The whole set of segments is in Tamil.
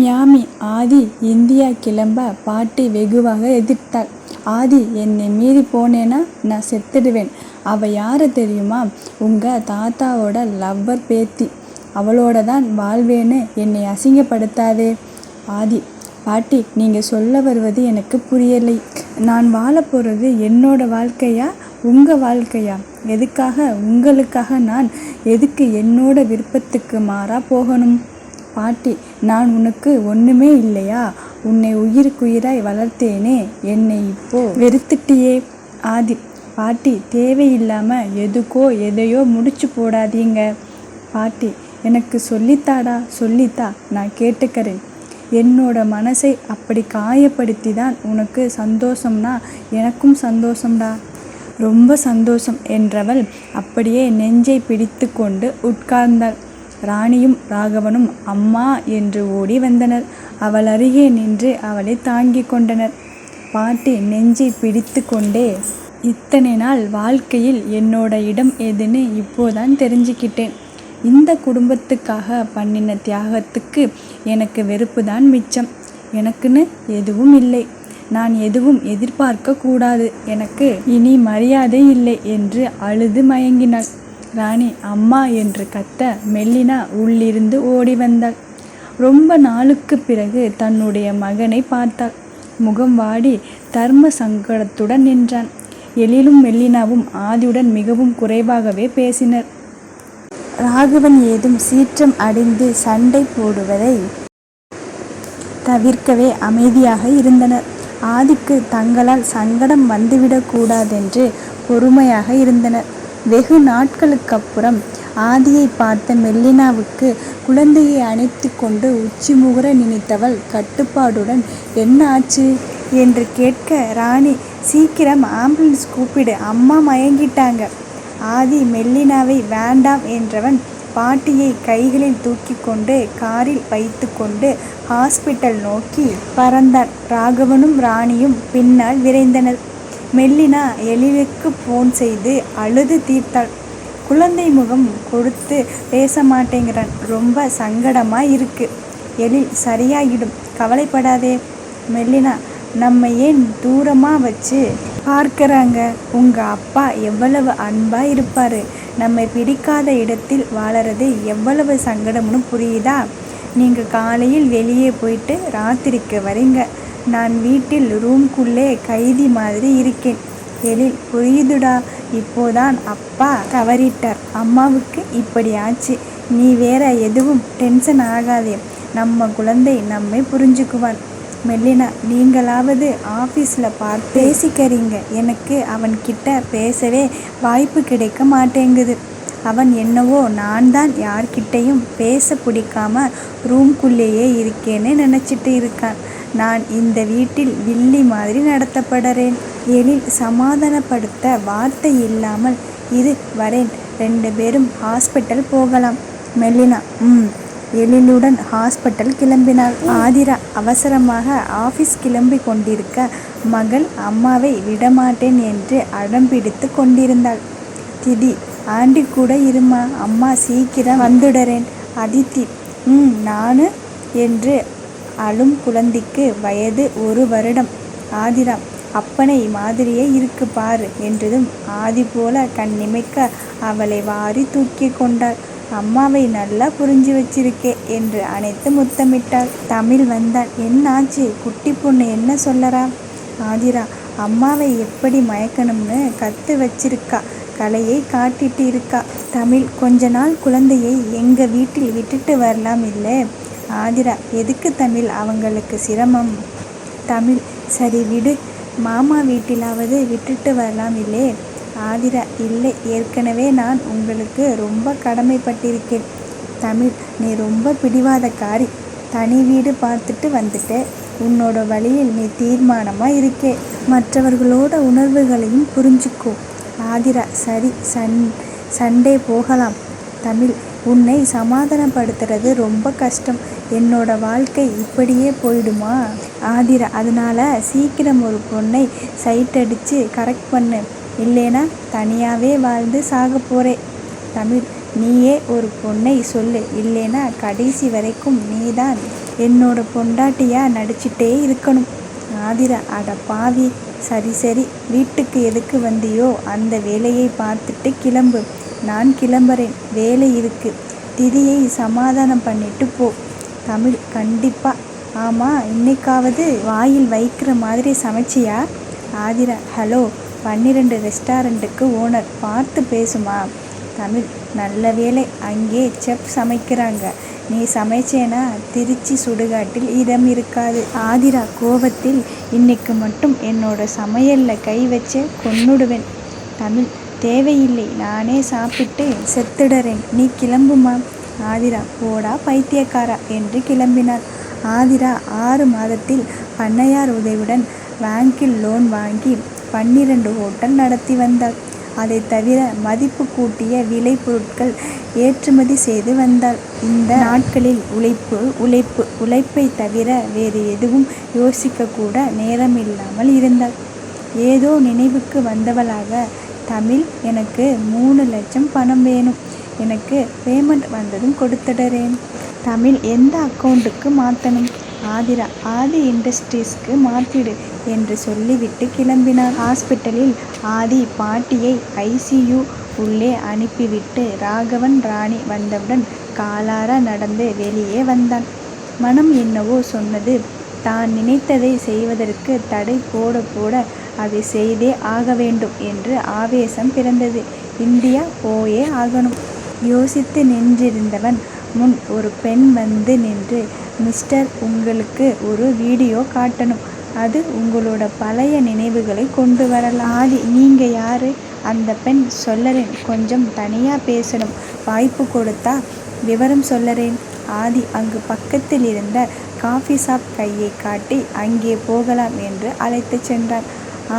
மியாமி ஆதி இந்தியா கிளம்ப பாட்டி வெகுவாக எதிர்த்தாள். ஆதி, என்னை மீறி போனேன்னா நான் செத்துடுவேன். அவள் யாரு தெரியுமா? உங்க தாத்தாவோட லவ்வர் பேத்தி. அவளோட தான் வாழ்வேன்னு என்னை அசிங்கப்படுத்தாதே. ஆதி, பாட்டி, நீங்கள் சொல்ல வருவது எனக்கு புரியலை. நான் வாழ போகிறது என்னோட வாழ்க்கையா உங்கள் வாழ்க்கையா? எதுக்காக உங்களுக்காக நான் எதுக்கு என்னோட விருப்பத்துக்கு மாறாக போகணும்? பாட்டி, நான் உனக்கு ஒன்றுமே இல்லையா? உன்னை உயிருக்குயிராய் வளர்த்தேனே, என்னை இப்போ வெறுத்துட்டியே. ஆதி, பாட்டி, தேவையில்லாமல் எதுக்கோ எதையோ முடிச்சு போடாதீங்க. பாட்டி, எனக்கு சொல்லித்தாடா, சொல்லித்தா, நான் கேட்டுக்கிறேன். என்னோட மனசை அப்படி காயப்படுத்தி தான் உனக்கு சந்தோஷம்னா எனக்கும் சந்தோஷம்டா. ரொம்ப சந்தோஷம் என்றவள் அப்படியே நெஞ்சை பிடித்து கொண்டு உட்கார்ந்தாள். ராணியும் ராகவனும் அம்மா என்று ஓடி வந்தனர். அவள் அருகே நின்று அவளை தாங்கி கொண்டனர். பாட்டி நெஞ்சை பிடித்து கொண்டே, இத்தனை நாள் வாழ்க்கையில் என்னோட இடம் எதுன்னு இப்போதான் தெரிஞ்சுக்கிட்டேன். இந்த குடும்பத்துக்காக பண்ணின தியாகத்துக்கு எனக்கு வெறுப்பு தான் மிச்சம். எனக்குன்னு எதுவும் இல்லை. நான் எதுவும் எதிர்பார்க்க கூடாது. எனக்கு இனி மரியாதை இல்லை என்று அழுது மயங்கினாள். ராணி அம்மா என்று கத்த மெல்லினா உள்ளிருந்து ஓடி வந்தாள். ரொம்ப நாளுக்கு பிறகு தன்னுடைய மகனை பார்த்தாள். முகம் வாடி தர்ம சங்கடத்துடன் நின்றான். எழிலும் மெல்லினாவும் ஆதியுடன் மிகவும் குறைவாகவே பேசினர். ராகவன் ஏதும் சீற்றம் அடைந்து சண்டை போடுவதை தவிர்க்கவே அமைதியாக இருந்தனர். ஆதிக்கு தங்களால் சங்கடம் வந்துவிடக்கூடாதென்று பொறுமையாக இருந்தனர். வெகு நாட்களுக்கப்புறம் ஆதியை பார்த்த மெல்லினாவுக்கு குழந்தையை அணைத்து கொண்டு உச்சி முகர நினைத்தவள் கட்டுப்பாடுடன், என்ன ஆச்சு என்று கேட்க, ராணி, சீக்கிரம் ஆம்புலன்ஸ் கூப்பிடு, அம்மா மயங்கிட்டாங்க. ஆதி மெல்லினாவை வேண்டாம் என்றவன் பாட்டியை கைகளில் தூக்கி கொண்டு காரில் வைத்து கொண்டு ஹாஸ்பிட்டல் நோக்கி பறந்தான். ராகவனும் ராணியும் பின்னால் விரைந்தனர். மெல்லினா எழிலுக்கு போன் செய்து அழுது தீர்த்தாள். குழந்தை முகம் கொடுத்து பேச மாட்டேங்கிறான், ரொம்ப சங்கடமா இருக்கு. எழில் சரியாகிடும், கவலைப்படாதே. மெல்லினா, நம்ம ஏன் தூரமாக வச்சு பார்க்குறாங்க? உங்கள் அப்பா எவ்வளவு அன்பாக இருப்பார். நம்மை பிடிக்காத இடத்தில் வாழறது எவ்வளவு சங்கடம்னு புரியுதா? நீங்கள் காலையில் வெளியே போயிட்டு ராத்திரிக்கு வரீங்க. நான் வீட்டில் ரூம்குள்ளே கைதி மாதிரி இருக்கேன். எழில், புரியுதுடா. இப்போதான் அப்பா தவறிட்டார், அம்மாவுக்கு இப்படி ஆச்சு. நீ வேற எதுவும் டென்ஷன் ஆகாதே. நம்ம குழந்தை நம்மை புரிஞ்சுக்குவான். மெல்லினா, நீங்களாவது ஆஃபீஸில் பார்த்து பேசிக்கிறீங்க. எனக்கு அவன்கிட்ட பேசவே வாய்ப்பு கிடைக்க மாட்டேங்குது. அவன் என்னவோ நான் தான் யார்கிட்டையும் பேச பிடிக்காம ரூம்குள்ளேயே இருக்கேன்னு நினச்சிட்டு இருக்கான். நான் இந்த வீட்டில் வில்லி மாதிரி நடத்தப்படுறேன். எழில் சமாதானப்படுத்த வார்த்தை இல்லாமல், இது வரேன், 2 பேரும் ஹாஸ்பிட்டல் போகலாம். மெல்லினா எழிலுடன் ஹாஸ்பிட்டல் கிளம்பினாள். ஆதிரா அவசரமாக ஆஃபீஸ் கிளம்பி கொண்டிருக்க மகள் அம்மாவை விடமாட்டேன் என்று அடம்பிடித்து கொண்டிருந்தாள். திதி, ஆண்டி கூட இருமா, அம்மா சீக்கிரம் வந்துடுறேன். அதித்தி, நானு என்று அழும் குழந்தைக்கு வயது 1 வருடம். ஆதிரா, அப்பனை மாதிரியே இருக்கு பாரு என்றதும் ஆதி போல கண் நிமைக்க அவளை வாரி தூக்கி கொண்டாள். அம்மாவை நல்லா புரிஞ்சு வச்சிருக்கே என்று அணைத்து முத்தமிட்டாள். தமிழ் வந்தான். என்னாச்சு? குட்டி பொண்ணு என்ன சொல்லறா? ஆதிரா, அம்மாவை எப்படி மயக்கணும்னு கற்று வச்சிருக்கா, கலையை காட்டிட்டு இருக்கா. தமிழ், கொஞ்ச நாள் குழந்தையை எங்கள் வீட்டில் விட்டுட்டு வரலாம் இல்லை? ஆதிரா, எதுக்கு தமிழ், அவங்களுக்கு சிரமம். தமிழ், சரி விடு, மாமா வீட்டிலாவது விட்டுட்டு வரலாம் இல்லை? ஆதிரா, இல்லை, ஏற்கனவே நான் உங்களுக்கு ரொம்ப கடமைப்பட்டிருக்கேன். தமிழ், நீ ரொம்ப பிடிவாதக்காரி. தனி வீடு பார்த்துட்டு வந்துட்டு உன்னோட வழியில் நீ தீர்மானமாக இருக்கே. மற்றவர்களோட உணர்வுகளையும் புரிஞ்சுக்கோ. ஆதிரா, சரி, சண்டே போகலாம். தமிழ், உன்னை சமாதானப்படுத்துறது ரொம்ப கஷ்டம். என்னோட வாழ்க்கை இப்படியே போயிடுமா? ஆதிரா, அதனால சீக்கிரம் ஒரு பொண்ணை சைட் அடித்து கரெக்ட் பண்ணு, இல்லைனா தனியாகவே வாழ்ந்து சாக போகிறே. தமிழ், நீயே ஒரு பொண்ணை சொல்லு, இல்லைனா கடைசி வரைக்கும் நீதான் என்னோட பொண்டாட்டியா நடிச்சிட்டே இருக்கணும். ஆதிரா அட பாவி, சரி சரி, வீட்டுக்கு எதுக்கு வந்தியோ அந்த வேலையை பார்த்துட்டு கிளம்பு. நான் கிளம்புறேன், வேலை இருக்கு. திதியை சமாதானம் பண்ணிட்டு போ. தமிழ் கண்டிப்பா. ஆமா, இன்னைக்காவது வாயில் வைக்கிற மாதிரி சமைச்சியா? ஆதிரா ஹலோ, 12 ரெஸ்டாரண்ட்டுக்கு ஓனர், பார்த்து பேசுமா. தமிழ் நல்ல வேலை, அங்கே செஃப் சமைக்கிறாங்க. நீ சமைச்சேனா திருச்சி சுடுகாட்டில் இடம் இருக்காது. ஆதிரா கோபத்தில் இன்னைக்கு மட்டும் என்னோட சமையல்ல கை வச்சு கொன்னுடுவேன். தமிழ் தேவையில்லை, நானே சாப்பிட்டு செத்துடறேன், நீ கிளம்புமா. ஆதிரா போடா பைத்தியக்காரா என்று கிளம்பினார். ஆதிரா 6 மாதத்தில் பண்ணையார் உதவியுடன் பேங்கில் லோன் வாங்கி 12 ஹோட்டல் நடத்தி வந்தாள். அதை தவிர மதிப்பு கூட்டிய விலை பொருட்கள் ஏற்றுமதி செய்து வந்தாள். இந்த நாட்களில் உழைப்பு உழைப்பு உழைப்பை தவிர வேறு எதுவும் யோசிக்க கூட நேரமில்லாமல் இருந்தாள். ஏதோ நினைவுக்கு வந்தவளாக, தமிழ் எனக்கு 3 லட்சம் பணம் வேணும், எனக்கு பேமெண்ட் வந்ததும் கொடுத்துடுறேன். தமிழ் எந்த அக்கௌண்ட்டுக்கு மாற்றணும். ஆதிரா ஆதி இண்டஸ்ட்ரீஸ்க்கு மாற்றிடு என்று சொல்லிவிட்டு கிளம்பினார். ஹாஸ்பிட்டலில் ஆதி பாட்டியை ICU உள்ளே அனுப்பிவிட்டு ராகவன் ராணி வந்தவுடன் காலார நடந்து வெளியே வந்தான். மனம் என்னவோ சொன்னது. தான் நினைத்ததை செய்வதற்கு தடை போட போட அதை செய்தே ஆக வேண்டும் என்று ஆவேசம் பிறந்தது. இந்தியா போயே ஆகணும். யோசித்து நின்றிருந்தவன் முன் ஒரு பெண் வந்து நின்று, மிஸ்டர், உங்களுக்கு ஒரு வீடியோ காட்டணும். அது உங்களோட பழைய நினைவுகளை கொண்டு வரலாம். ஆதி நீங்க யாரு? அந்த பெண் சொல்லறேன், கொஞ்சம் தனியா பேசணும், வாய்ப்பு கொடுத்தா விவரம் சொல்லறேன். ஆதி அங்கு பக்கத்தில் இருந்த காஃபி ஷாப் கையை காட்டி அங்கே போகலாம் என்று அழைத்து சென்றான்.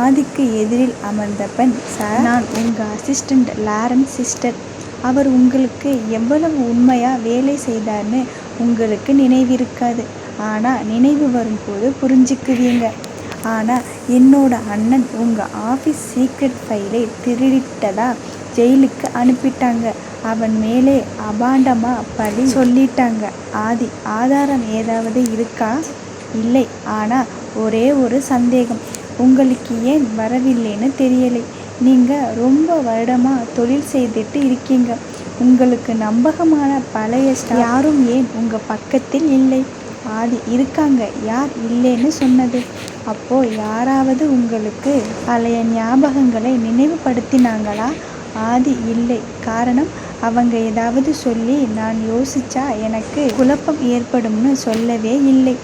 ஆதிக்கு எதிரில் அமர்ந்த பெண், சார், நான் உங்க அசிஸ்டண்ட் லாரன்ஸ் சிஸ்டர். அவர் உங்களுக்கு எவ்வளவு உண்மையா வேலை செய்தார்னு உங்களுக்கு நினைவிருக்காது. ஆனால் நினைவு வரும்போது புரிஞ்சுக்குவீங்க. ஆனால் என்னோட அண்ணன் உங்கள் ஆஃபீஸ் சீக்ரெட் ஃபைலை திருடிட்டதா ஜெயிலுக்கு அனுப்பிட்டாங்க. அவன் மேலே அபாண்டமாக பழி சொல்லிட்டாங்க. ஆதி ஆதாரம் ஏதாவது இருக்கா? இல்லை, ஆனால் ஒரே ஒரு சந்தேகம், உங்களுக்கு ஏன் வரவில்லைன்னு தெரியலை. நீங்கள் ரொம்ப வருடமாக தொழில் செய்துட்டு இருக்கீங்க. உங்களுக்கு நம்பகமான பழைய யாரும் ஏன் உங்கள் பக்கத்தில் இல்லை? ஆதி இருக்காங்க, யார் இல்லைன்னு சொன்னது? அப்போது யாராவது உங்களுக்கு பழைய ஞாபகங்களை நினைவுபடுத்தினாங்களா? ஆதி இல்லை. காரணம், அவங்க ஏதாவது சொல்லி நான் யோசிச்சா எனக்கு குழப்பம் ஏற்படும்னு சொல்லவே இல்லை.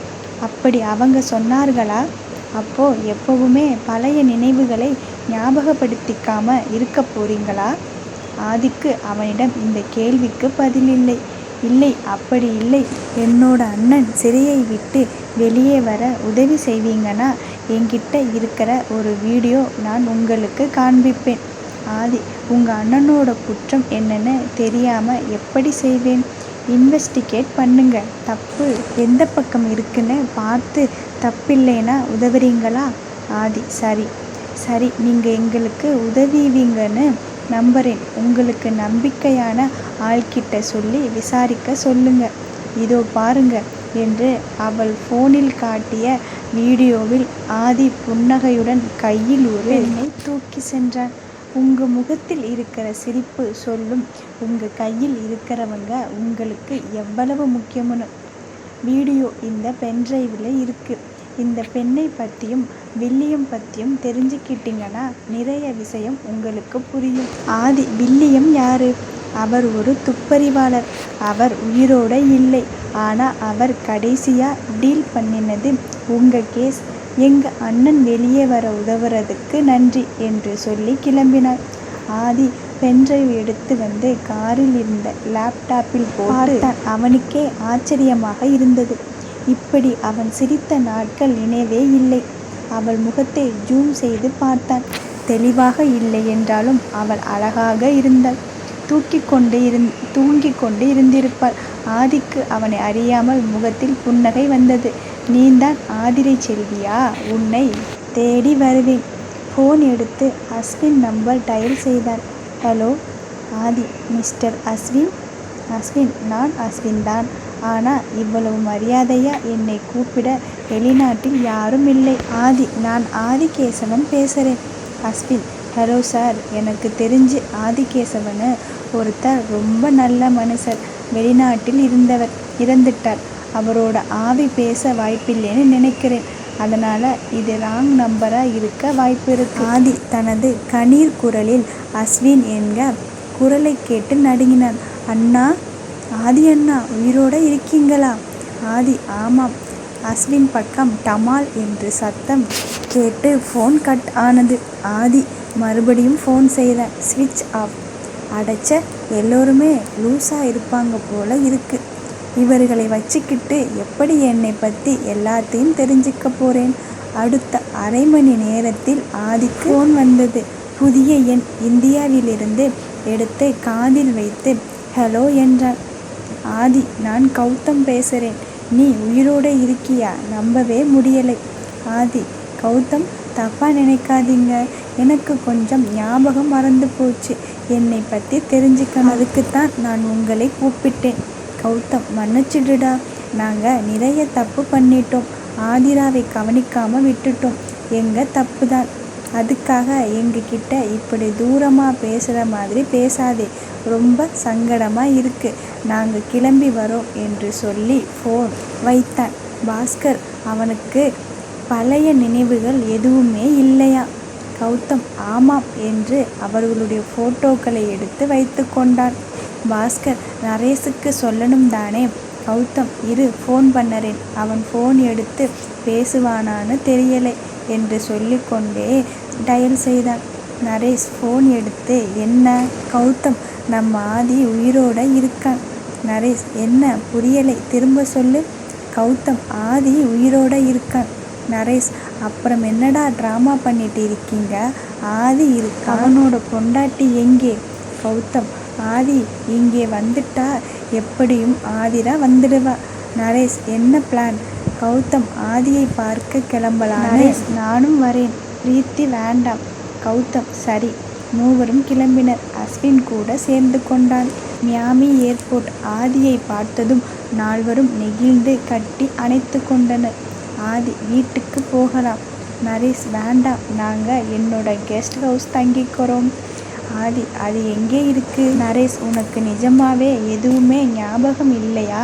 அப்படி அவங்க சொன்னார்களா? அப்போ எப்பவுமே பழைய நினைவுகளை ஞாபகப்படுத்திக்காம இருக்க போறீங்களா? ஆதிக்கு அவனிடம் இந்த கேள்விக்கு பதில் இல்லை. இல்லை, அப்படி இல்லை. என்னோட அண்ணன் சிறையை விட்டு வெளியே வர உதவி செய்வீங்கன்னா என்கிட்ட இருக்கிற ஒரு வீடியோ நான் உங்களுக்கு காண்பிப்பேன். ஆதி உங்கள் அண்ணனோட குற்றம் என்னன்னு தெரியாமல் எப்படி செய்வேன்? இன்வெஸ்டிகேட் பண்ணுங்க. தப்பு எந்த பக்கம் இருக்குன்னு பார்த்து தப்பில்லைன்னா உதவுறீங்களா? ஆதி சரி சரி, நீங்கள் எங்களுக்கு உதவுவீங்கன்னு நம்புகிறேன். உங்களுக்கு நம்பிக்கையான ஆள்கிட்ட சொல்லி விசாரிக்க சொல்லுங்க. இதோ பாருங்க என்று அவள் ஃபோனில் காட்டிய வீடியோவில் ஆதி புன்னகையுடன் கையில் ஒரு பெண்ணை தூக்கி சென்றான். உங்கள் முகத்தில் இருக்கிற சிரிப்பு சொல்லும் உங்கள் கையில் இருக்கிறவங்க உங்களுக்கு எவ்வளவு முக்கியம்னு. வீடியோ இந்த பென்ட்ரைவில் இருக்குது. இந்த பெண்ணை பற்றியும் வில்லியம் பற்றியும் தெரிஞ்சுக்கிட்டீங்கன்னா நிறைய விஷயம் உங்களுக்கு புரியும். ஆதி வில்லியம் யாரு? அவர் ஒரு துப்பறிவாளர். அவர் உயிரோட இல்லை. ஆனால் அவர் கடைசியாக டீல் பண்ணினது உங்கள் கேஸ். எங்கள் அண்ணன் வெளியே வர உதவுறதுக்கு நன்றி என்று சொல்லி கிளம்பினார். ஆதி பென்ட்ரைவ் எடுத்து வந்து காரில் இருந்த லேப்டாப்பில் பார்த்தான். அவனுக்கே ஆச்சரியமாக இருந்தது. இப்படி அவன் சிரித்த நாட்கள் நினைவே இல்லை. அவள் முகத்தை ஜூம் செய்து பார்த்தான். தெளிவாக இல்லை என்றாலும் அவள் அழகாக இருந்தாள். தூங்கிக் கொண்டு இருந்திருப்பாள். ஆதிக்கு அவனை அறியாமல் முகத்தில் புன்னகை வந்தது. நீந்தான் ஆதிரை செல்வியா? உன்னை தேடி வருவேன். ஃபோன் எடுத்து அஸ்வின் நம்பர் டயல் செய்தான். ஹலோ ஆதி, மிஸ்டர் அஸ்வின்? அஸ்வின், நான் அஸ்வின் தான். ஆனால் இவ்வளவு மரியாதையா என்னை கூப்பிட வெளிநாட்டில் யாரும் இல்லை. ஆதி, நான் ஆதிகேசவன் பேசுகிறேன். Ashwin, hello sir. எனக்கு தெரிஞ்சு ஆதிகேசவனு ஒருத்தர் ரொம்ப நல்ல மனுஷர். வெளிநாட்டில் இறந்துட்டார். அவரோட ஆவி பேச வாய்ப்பில்லைன்னு நினைக்கிறேன். அதனால் இது ராங் நம்பராக இருக்க வாய்ப்பு இருக்கு. ஆதி தனது கணீர் குரலில் அஸ்வின் என்க குரலை கேட்டு நடுங்கினான். அண்ணா, ஆதி அண்ணா உயிரோட இருக்கீங்களா? ஆதி, ஆமாம். அஸ்வின் பக்கம் டமால் என்று சத்தம் கேட்டு ஃபோன் கட் ஆனது. ஆதி மறுபடியும் ஃபோன் செய்த. ஸ்விட்ச் ஆஃப். அடைச்ச, எல்லோருமே லூஸாக இருப்பாங்க போல இருக்கு. இவர்களை வச்சுக்கிட்டு எப்படி என்னை பற்றி எல்லாத்தையும் தெரிஞ்சுக்க போகிறேன்? அடுத்த அரை மணி நேரத்தில் ஆதிக்கு ஃபோன் வந்தது. புதிய எண். இந்தியாவிலிருந்து எடுத்து காதில் வைத்து ஹலோ என்றான். ஆதி, நான் கௌதம் பேசுகிறேன். நீ உயிரோடு இருக்கியா? நம்பவே முடியலை. ஆதி, கௌதம், தப்பாக நினைக்காதீங்க. எனக்கு கொஞ்சம் ஞாபகம் மறந்து போச்சு. என்னை பற்றி தெரிஞ்சுக்கணும். அதுக்குத்தான் நான் உங்களை கூப்பிட்டேன். கௌதம், மன்னிச்சிடுடா. நாங்கள் நிறைய தப்பு பண்ணிட்டோம். ஆதிராவை கவனிக்காமல் விட்டுட்டோம். எங்கள் தப்பு தான். அதுக்காக எங்ககிட்ட இப்படி தூரமாக பேசுகிற மாதிரி பேசாதே. ரொம்ப சங்கடமாக இருக்குது. நாங்கள் கிளம்பி வரோம் என்று சொல்லி ஃபோன் வைத்தான். பாஸ்கர், அவனுக்கு பழைய நினைவுகள் எதுவுமே இல்லையா? கௌதம், ஆமாம் என்று அவர்களுடைய ஃபோட்டோக்களை எடுத்து வைத்து கொண்டான். பாஸ்கர், நரேஷுக்கு சொல்லணும் தானே? கௌதம், இரு, ஃபோன் பண்ணறேன். அவன் ஃபோன் எடுத்து பேசுவானான்னு தெரியலை என்று சொல்லிக்கொண்டே டயல் செய்தான். நரேஷ் ஃபோன் எடுத்து, என்ன? கௌதம், நம்ம ஆதி உயிரோட இருக்கான். நரேஷ், என்ன புரியலை, திரும்ப சொல்லு. கௌதம், ஆதி உயிரோட இருக்கான். நரேஷ், அப்புறம் என்னடா ட்ராமா பண்ணிட்டு இருக்கீங்க? ஆதி இருக்கா. அவனோட பொண்டாட்டி எங்கே? கௌதம், ஆதி இங்கே வந்துட்டா எப்படியும் ஆதிரா வந்துடுவா. நரேஷ், என்ன பிளான்? கௌதம், ஆதியை பார்க்க கிளம்பலாம். நரேஷ், நானும் வரேன். பிரீத்தி, வேண்டாம். கௌதம், சரி. மூவரும் கிளம்பினர். அஸ்வின் கூட சேர்ந்து கொண்டான். Miami airport. ஆதியை பார்த்ததும் நால்வரும் நெகிழ்ந்து கட்டி அணைத்து கொண்டனர். ஆதி, வீட்டுக்கு போகலாம். நரேஷ், வேண்டாம், நாங்கள் என்னோட கெஸ்ட் ஹவுஸ் தங்கிக்கிறோம். ஆதி, அது எங்கே இருக்கு? நரேஷ், உனக்கு நிஜமாவே எதுவுமே ஞாபகம் இல்லையா?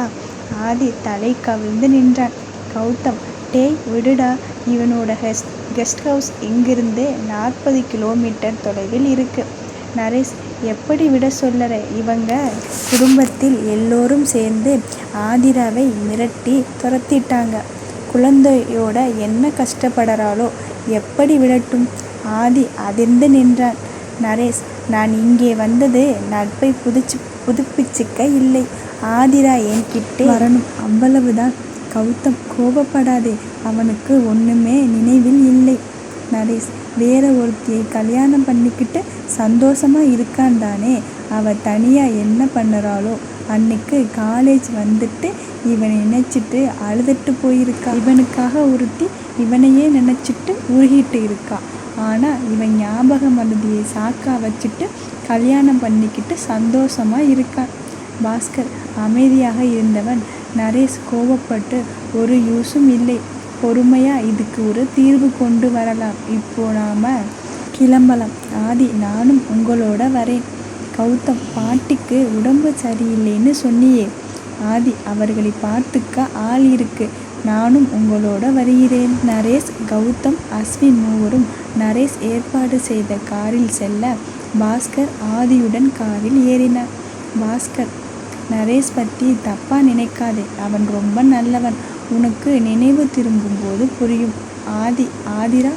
ஆதி தலை கவிழ்ந்து நின்றான். கௌதம், டேய் விடுடா. இவனோட கெஸ்ட் ஹவுஸ் இங்கிருந்து 40 கிலோமீட்டர் தொலைவில் இருக்கு. நரேஷ், எப்படி விட சொல்லற? இவங்க குடும்பத்தில் எல்லோரும் சேர்ந்து ஆதிராவை மிரட்டி துரத்திட்டாங்க. குழந்தையோட என்ன கஷ்டப்படுறாளோ, எப்படி விடட்டும்? ஆதி அதிர்ந்து நின்றான். நரேஷ், நான் இங்கே வந்தது நட்பை புதுப்பிச்சுக்க இல்லை. ஆதிரா என்கிட்டே வரணும், அவ்வளவுதான். கௌதம், கோபப்படாதே. அவனுக்கு ஒன்றுமே நினைவில் இல்லை. நரேஷ், வேற ஒருத்தியை கல்யாணம் பண்ணிக்கிட்டு சந்தோஷமாக இருக்கான் தானே. அவள் தனியாக என்ன பண்ணுறாளோ? அன்னைக்கு காலேஜ் வந்துட்டு இவனை நினச்சிட்டு அழுதுட்டு போயிருக்கா. இவனுக்காக ஒருத்தி இவனையே நினச்சிட்டு உருகிட்டு இருக்கா. ஆனால் இவன் ஞாபக மருதியை சாக்கா வச்சுட்டு கல்யாணம் பண்ணிக்கிட்டு சந்தோஷமாக இருக்கான். பாஸ்கர் அமைதியாக இருந்தவன். நரேஷ் கோபப்பட்டு, ஒரு யூஸும் இல்லை. பொறுமையாக இதுக்கு ஒரு தீர்வு கொண்டு வரலாம். இப்போ நாம் கிளம்பலாம். ஆதி, நானும் உங்களோட வரேன். கௌதம், பாட்டிக்கு உடம்பு சரியில்லைன்னு சொன்னியே. ஆதி, அவர்களை பார்த்துக்க ஆள் இருக்கு. நானும் உங்களோட வருகிறேன். நரேஷ், கௌதம், அஸ்வின் மூவரும் நரேஷ் ஏற்பாடு செய்த காரில் செல்ல பாஸ்கர் ஆதியுடன் காரில் ஏறினார். பாஸ்கர், நரேஷ் பற்றி தப்பாக நினைக்காதே. அவன் ரொம்ப நல்லவன். உனக்கு நினைவு திரும்பும்போது புரியும். ஆதி, ஆதிரா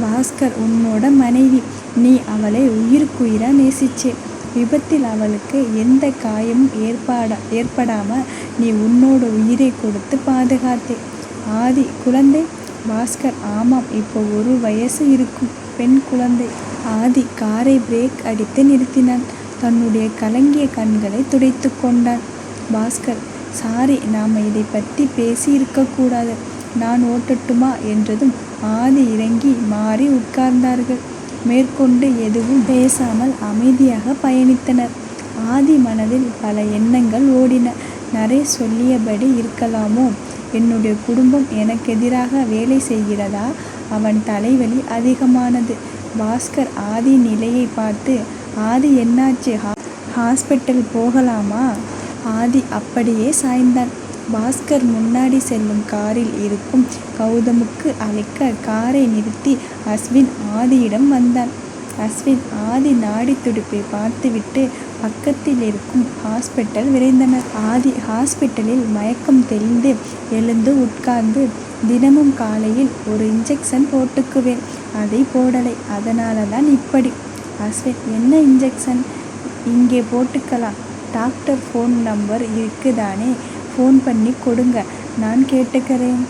பாஸ்கர் உன்னோட மனைவி. நீ அவளை உயிருக்குயிராக நேசிச்சே. விபத்தில் அவளுக்கு எந்த காயமும் ஏற்படாமல் நீ உன்னோட உயிரை கொடுத்து பாதுகாத்தே. ஆதி, குழந்தை? பாஸ்கர், ஆமாம், இப்போ 1 வயசு இருக்கும், பெண் குழந்தை. ஆதி காரை பிரேக் அடித்து நிறுத்தினான். தன்னுடைய கலங்கிய கண்களை துடைத்து கொண்டான். பாஸ்கர், சாரி, நாம் இதை பற்றி பேசி இருக்கக்கூடாது. நான் ஓட்டட்டுமா என்றதும் ஆதி இறங்கி மாறி உட்கார்ந்தார்கள். மேற்கொண்டு எதுவும் பேசாமல் அமைதியாக பயணித்தனர். ஆதி மனதில் பல எண்ணங்கள் ஓடின. நரேஷ் சொல்லியபடி இருக்கலாமோ? என்னுடைய குடும்பம் எனக்கெதிராக வேலை செய்கிறதா? அவன் தலைவலி அதிகமானது. பாஸ்கர் ஆதி நிலையை பார்த்து, ஆதி என்னாச்சு? ஹாஸ்பிட்டல் போகலாமா? ஆதி அப்படியே சாய்ந்தான். பாஸ்கர் முன்னாடி செல்லும் காரில் இருக்கும் கௌதமுக்கு அழைக்க காரை நிறுத்தி அஸ்வின் ஆதியிடம் வந்தான். அஸ்வின் ஆதி நாடி துடிப்பை பார்த்துவிட்டு பக்கத்தில் இருக்கும் ஹாஸ்பிட்டல் விரைந்தனர். ஆதி ஹாஸ்பிட்டலில் மயக்கம் தெளிந்து எழுந்து உட்கார்ந்து, தினமும் காலையில் ஒரு இன்ஜெக்ஷன் போட்டுக்குவேன், அதை போடலை, அதனால தான் இப்படி. அஸ்வின், என்ன இன்ஜெக்ஷன்? இங்கே போட்டுக்கலாம், டாக்டர் ஃபோன் நம்பர் இருக்குதானே, ஃபோன் பண்ணி கொடுங்க, நான் கேட்டுக்கிறேன்.